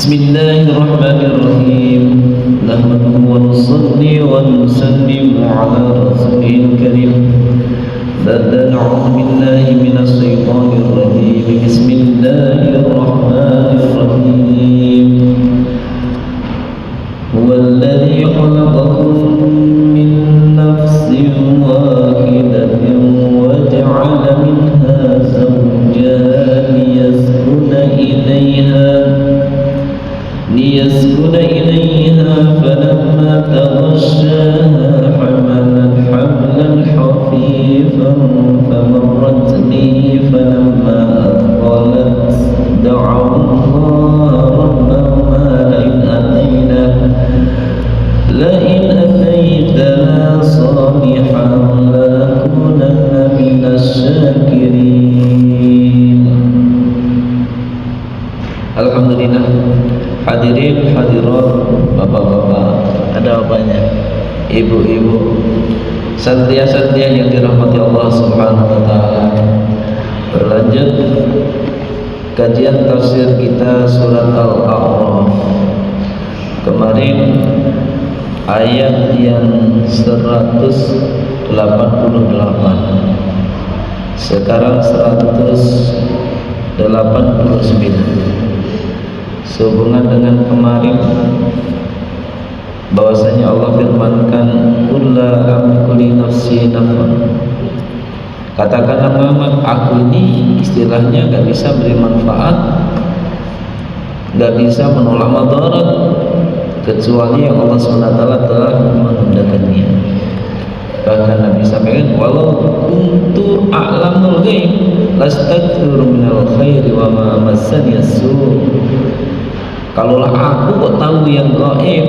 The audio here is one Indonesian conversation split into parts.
Bismillahirrahmanirrahim. Nahmaduhu wa nusalli wa nusallimu ala rasulil karim. A'udzu billahi minas syaitonir rajim. Bismillahirrahmanirrahim. Huwallazi khalaqakum min nafsin wahidatin wa ja'ala minha zawjaha ليسكن إليها فلما تغشاها حملت حملا خفيفا فمرت به فلما أثقلت دعوا الله ربهما لئن أتيتنا صالحا لنكونن من الشاكرين. Alhamdulillah. Hadirin hadirat, bapak-bapak, ada bapaknya, ibu-ibu, satria-satria yang dirahmati Allah Subhanahu wa taala. Berlanjut kajian tafsir kita surat Al-A'raf. Kemarin ayat yang 188, sekarang 189. Sehubungan dengan kemarin bahwasanya Allah firmankan qul la amliku li nafsi naf'an. Katakanlah Muhammad, aku ini istilahnya gak bisa beri manfaat, gak bisa menolak madarat kecuali yang Allah SWT telah menghendakannya. Bahkan Nabi sampaikan, walau kuntu a'lamul ghaib lastaghfiru minal khairi wa ma massani as-su'. Kalaulah aku kok tahu yang gaib,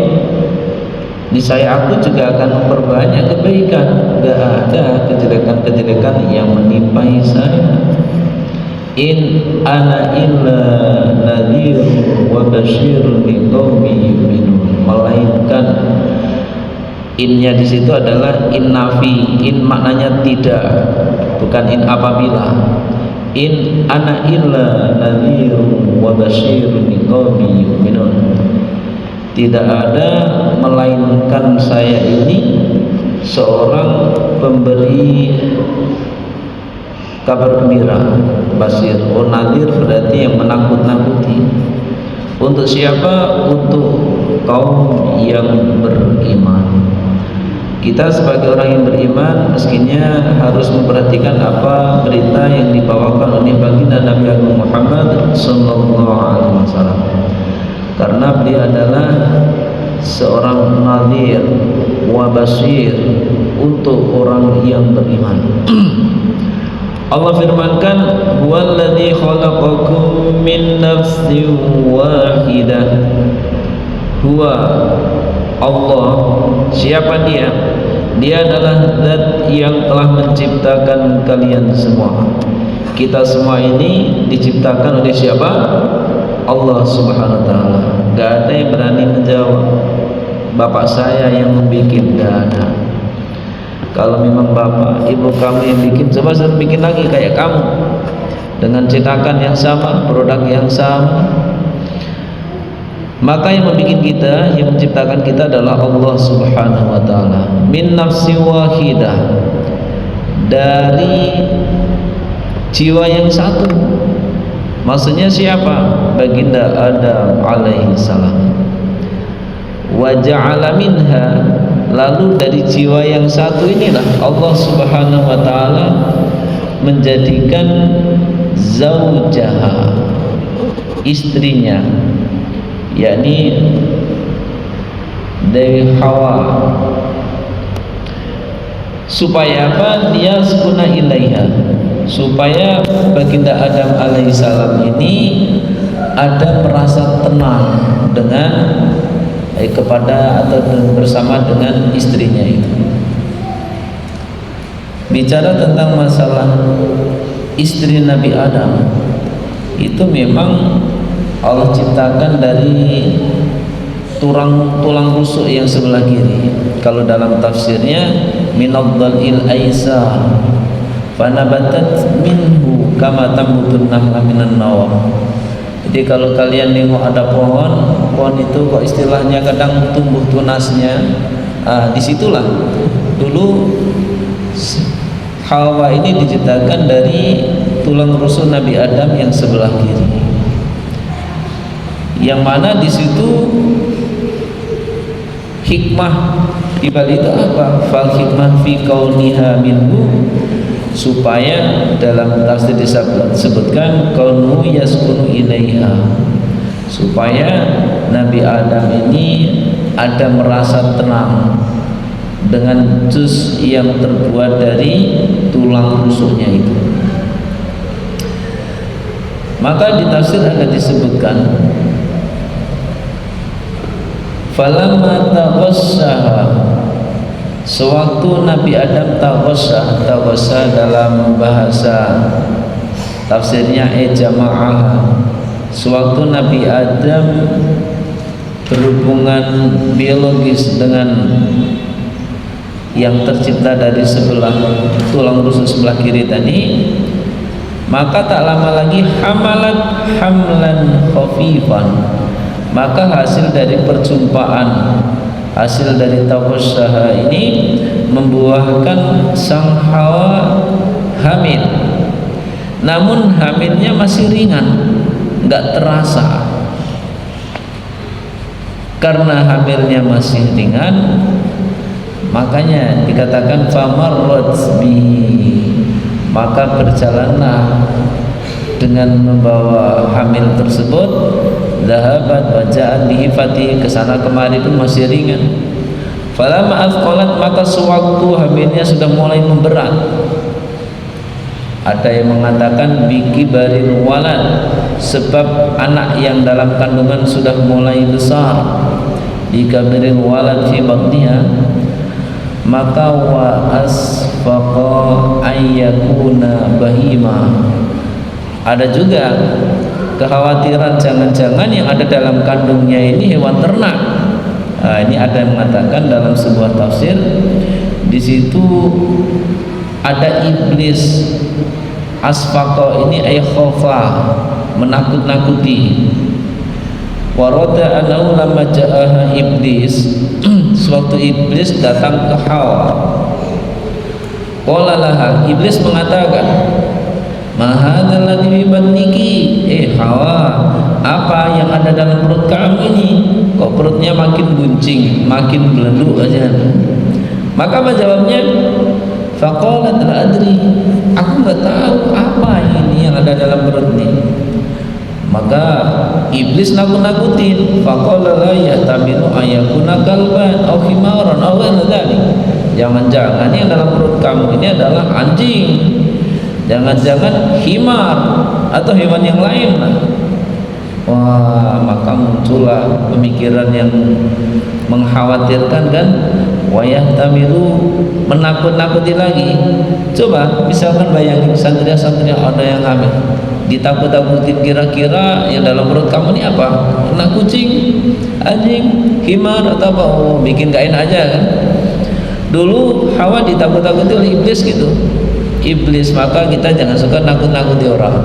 niscaya aku juga akan memperbanyak kebaikan. Gak ada kejelekan-kejelekan yang menimpai saya. In ana illa nadhirun wa basyirun liqaumin yu'minun. Melainkan innya di situ adalah in nafi. In maknanya tidak, bukan in apabila. In ana illa nadhirun wa basyirun liqaumin yu'minun. Tidak ada melainkan saya ini seorang pemberi kabar gembira. Basir, nadhir berarti yang menakut-nakuti. Untuk siapa? Untuk kaum yang beriman. Kita sebagai orang yang beriman mestinya harus memperhatikan apa berita yang dibawakan oleh baginda Nabi Agung Muhammad sallallahu alaihi wasallam. Karena beliau adalah seorang nadhir wa basyir untuk orang yang beriman. Allah firmankan, huwallazi khalaqakum min nafsin wahidah. Huwa Allah, siapa dia? Dia adalah zat yang telah menciptakan kalian semua. Kita semua ini diciptakan oleh siapa? Allah Subhanahu wa taala. Gak ada yang berani menjawab bapak saya yang membuat, gak ada. Kalau memang bapak, ibu kamu yang bikin, coba suruh bikin lagi kayak kamu dengan cetakan yang sama, produk yang sama. Maka yang membuat kita, yang menciptakan kita adalah Allah Subhanahu wa taala. Min nafsi wahidah, dari jiwa yang satu. Maksudnya siapa? Baginda Adam alaihi salam. Wa ja'ala minha, lalu dari jiwa yang satu inilah Allah Subhanahu wa taala menjadikan zaujaha, istrinya, yakni dari Hawa. Supaya apa? Liyaskuna ilaiha, supaya baginda Adam alaihissalam ini ada merasa tenang dengan kepada atau bersama dengan istrinya itu. Bicara tentang masalah istri Nabi Adam, itu memang Allah ciptakan dari tulang rusuk yang sebelah kiri. Kalau dalam tafsirnya minadhdhil aisa fanabatat minhu kama tambutun nahla minan nawam. Jadi kalau kalian nengok ada pohon itu kok istilahnya kadang tumbuh tunasnya, disitulah dulu Hawa ini diciptakan dari tulang rusuk Nabi Adam yang sebelah kiri, yang mana di situ hikmah dibalik itu apa? Fal hikmah fi kauniha minhu, supaya dalam tafsir disebutkan kaunu yaskunu ilaiha, supaya Nabi Adam ini ada merasa tenang dengan juz yang terbuat dari tulang rusuknya itu. Maka di tafsir ada disebutkan falamma taghassaha, sewaktu Nabi Adam taghassa dalam bahasa tafsirnya jama'ah, sewaktu Nabi Adam berhubungan biologis dengan yang tercipta dari sebelah tulang rusuk sebelah kiri tadi, maka tak lama lagi hamalat hamlan khafifan, maka hasil dari perjumpaan, hasil dari taghassaha ini membuahkan sang Hawa hamil, namun hamilnya masih ringan, nggak terasa. Karena hamilnya masih ringan, makanya dikatakan famarrat bi, maka berjalanlah dengan membawa hamil tersebut, zahabat waja'at bihi fatih, kesana kemari pun masih ringan. Falamma athqalat, maka sewaktu hamilnya sudah mulai memberat, ada yang mengatakan bikibaril walad, sebab anak yang dalam kandungan sudah mulai besar, bikibaril walad fi batniha, maka wa asfaqa ayyakuna bahima, ada juga kekhawatiran jangan-jangan yang ada dalam kandungnya ini hewan ternak. Ini ada yang mengatakan dalam sebuah tafsir, di situ ada iblis. Asfaqa ini ay khofa, menakut-nakuti. Warada anau lama ja'aha iblis, sewaktu iblis datang ke Hawa, qala laha, iblis mengatakan, mahadzal ladzi bi batniki, Hawa, apa yang ada dalam perut kamu ini? Kok perutnya makin buncing, makin belenduk aja. Maka apa jawabnya? Faqalat la adri, aku enggak tahu apa ini yang ada dalam perut ini. Maka iblis nakut-nakutin, faqala la yatamilu ayakuna kalban aw himaran aw dzalik, jangan-jangan yang dalam perut kamu ini adalah anjing, jangan-jangan himar atau hewan yang lain lah. Wah, maka muncullah pemikiran yang mengkhawatirkan kan, wayah tamilu, menakut-nakuti lagi. Coba misalkan bayangin santri-santri ada yang hamil, ditakut-takutin, kira-kira yang dalam perut kamu ini apa? Anak kucing, anjing, himar atau apa? Oh, bikin gak enak aja kan. Dulu Hawa ditakut-takuti oleh iblis gitu. Iblis, maka kita jangan suka nakut-nakuti orang.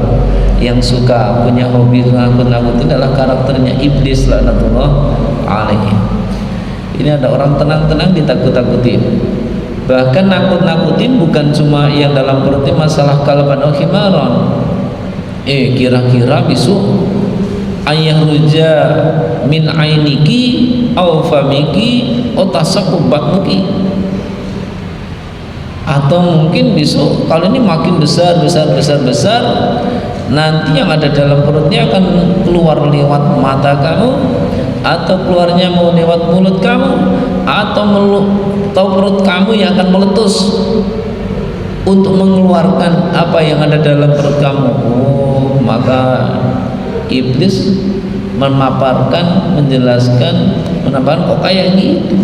Yang suka punya hobi nakut-nakuti adalah karakternya iblis laknatullah alaihi. Ini ada orang tenang-tenang ditakut-takutin. Bahkan nakut-nakutin bukan cuma yang dalam perutnya masalah kalban atau himaron. Kira-kira besok ayah ruja min ainiki au famiki au tasaqub batnuki, atau mungkin besok kalau ini makin besar, nanti yang ada dalam perutnya akan keluar lewat mata kamu, atau keluarnya mau lewat mulut kamu, atau perut kamu yang akan meletus untuk mengeluarkan apa yang ada dalam perut kamu. Maka iblis memaparkan, menjelaskan, menambahkan kok kayak gitu.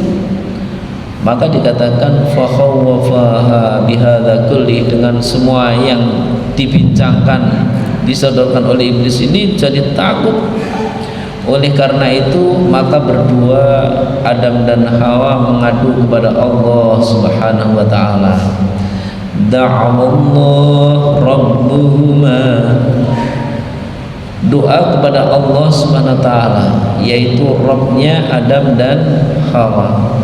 Maka dikatakan fakhawwafaha bihadza kulli, dengan semua yang dibincangkan, disodorkan oleh iblis ini jadi takut. Oleh karena itu maka berdua Adam dan Hawa mengadu kepada Allah Subhanahu wa taala. Da'awallah rabbuhuma, doa kepada Allah Subhanahu wa taala, yaitu Rabbnya Adam dan Hawa.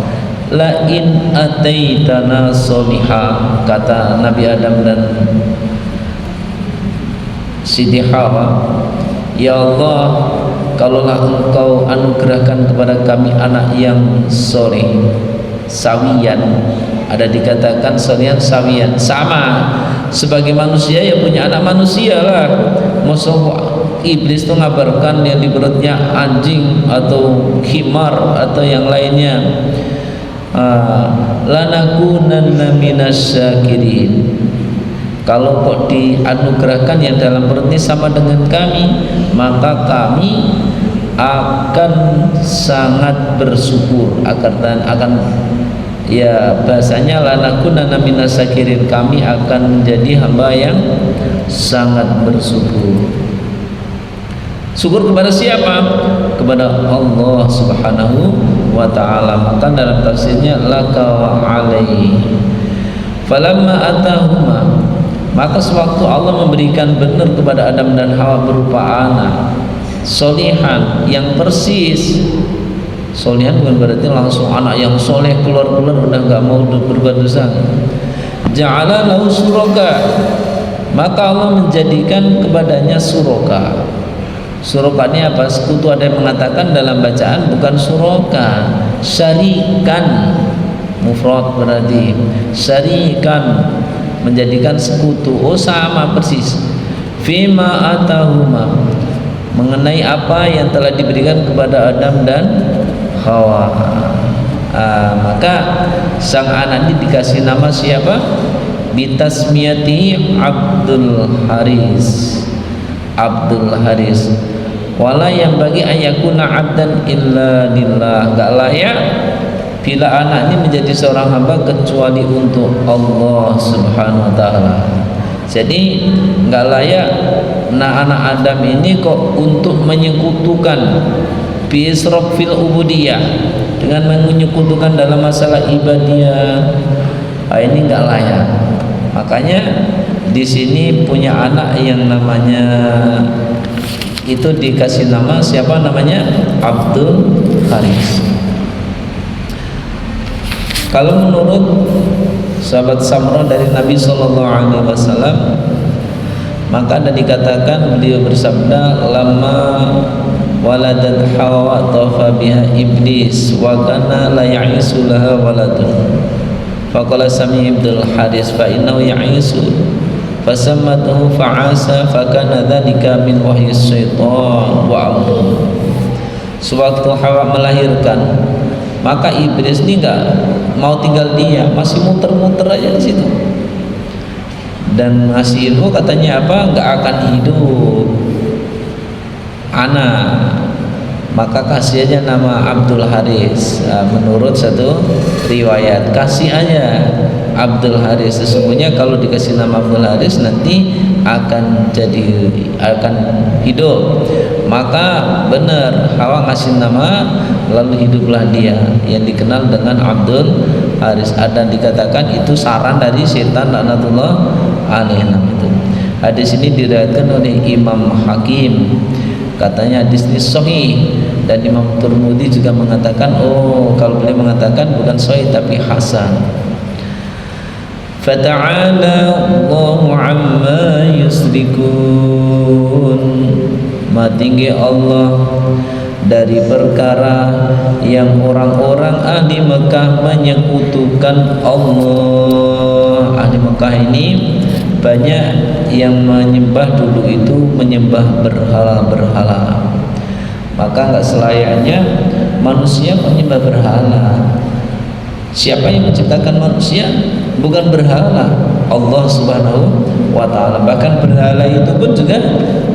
La in ataitana soliha, kata Nabi Adam dan Siti Hawa, ya Allah, kalaulah engkau anugerahkan kepada kami anak yang soleh, sawiyan, ada dikatakan solian sawiyan, sama sebagai manusia ya punya anak manusia lah. Masa iblis itu ngabarkan yang di perutnya anjing atau himar atau yang lainnya. Lanakunanna minasyakirin, kalau kok dianugerahkan yang dalam perut ini sama dengan kami, maka kami akan sangat bersyukur, akan ya bahasanya lanakunanna minasyakirin, kami akan menjadi hamba yang sangat bersyukur. Syukur kepada siapa? Kepada Allah Subhanahu wa ta'ala. Maka dalam tafsirnya laka wa alaihi. Falamma atahuma, maka sewaktu Allah memberikan benar kepada Adam dan Hawa berupa anak solihan yang persis. Solihan bukan berarti langsung anak yang soleh keluar-keluar udah gak mau berbuat dosa. Ja'ala lahu suraka, maka Allah menjadikan kepadanya suraka. Suraka ini apa? Sekutu. Ada yang mengatakan dalam bacaan bukan suraka, syarikan, mufrad berarti syarikan, menjadikan sekutu. Oh sama persis. Fima atahuma, mengenai apa yang telah diberikan kepada Adam dan Hawa. Maka sang anak ini dikasih nama siapa? Bitasmiyati Abdul Haris. Abdul Haris. Wala yang bagi ayakuna abdan illa lillah, gak layak bila anak ini menjadi seorang hamba kecuali untuk Allah Subhanahu wa taala. Jadi gak layak anak Adam ini kok untuk menyekutukan bisrok fil ubudiyah, dengan menyekutukan dalam masalah ibadiyah. Ini gak layak. Makanya di sini punya anak yang namanya itu dikasih nama siapa? Namanya Abdul Haris. Kalau menurut sahabat Samrah dari Nabi SAW, maka ada dikatakan beliau bersabda, lama waladat Hawa tafa biha iblis wa kana la ya'isu laha waladun. Faqala Sami Abdul Haris fa innahu ya'isu fasammatuhu fa'asa fakana dzalika min wahyi syaitan wa amru. Sewaktu Hawa melahirkan, maka iblis ini enggak mau tinggal dia, masih muter-muter aja di situ. Dan ngasih info katanya apa? Enggak akan hidup anak. Maka kasih aja nama Abdul Haris. Menurut satu riwayat kasih aja Abdul Haris. Sesungguhnya kalau dikasih nama Abdul Haris nanti akan hidup. Maka benar Hawa ngasih nama lalu hiduplah dia yang dikenal dengan Abdul Haris. Ada dikatakan itu saran dari setan laknatullah alaihi itu. Hadis ini diriwayatkan oleh Imam Hakim. Katanya hadis ini sahih, dan Imam Tirmidzi juga mengatakan kalau beliau mengatakan bukan sahih tapi hasan. Fata'ala Allahu amma yusrikun, maha tinggi Allah dari perkara yang orang-orang ahli Mekah menyekutukan Allah. Ahli Mekah ini banyak yang menyembah dulu itu menyembah berhala-berhala. Maka enggak selayaknya manusia menyembah berhala. Siapa yang menciptakan manusia? Bukan berhala, Allah Subhanahu wa ta'ala. Bahkan berhala itu pun juga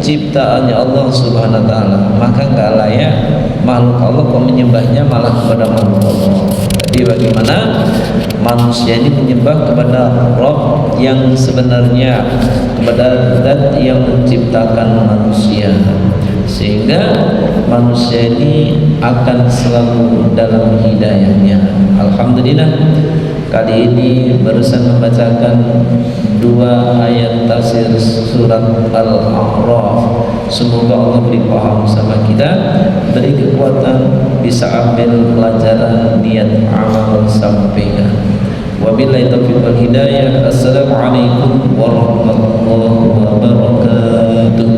ciptaannya Allah Subhanahu wa ta'ala. Maka enggak layak makhluk Allah kok menyembahnya malah kepada makhluk Allah. Jadi bagaimana manusia ini menyembah kepada Rabb yang sebenarnya, kepada Zat yang menciptakan manusia, sehingga manusia ini akan selalu dalam hidayahnya. Alhamdulillah, Kali ini barusan membacakan 2 ayat tafsir surat Al-A'raf. Semoga Allah beri paham sama kita, beri kekuatan bisa ambil pelajaran, niat amal sampaikan. Wabillahi taufiq wal hidayah. Assalamualaikum warahmatullahi wabarakatuh.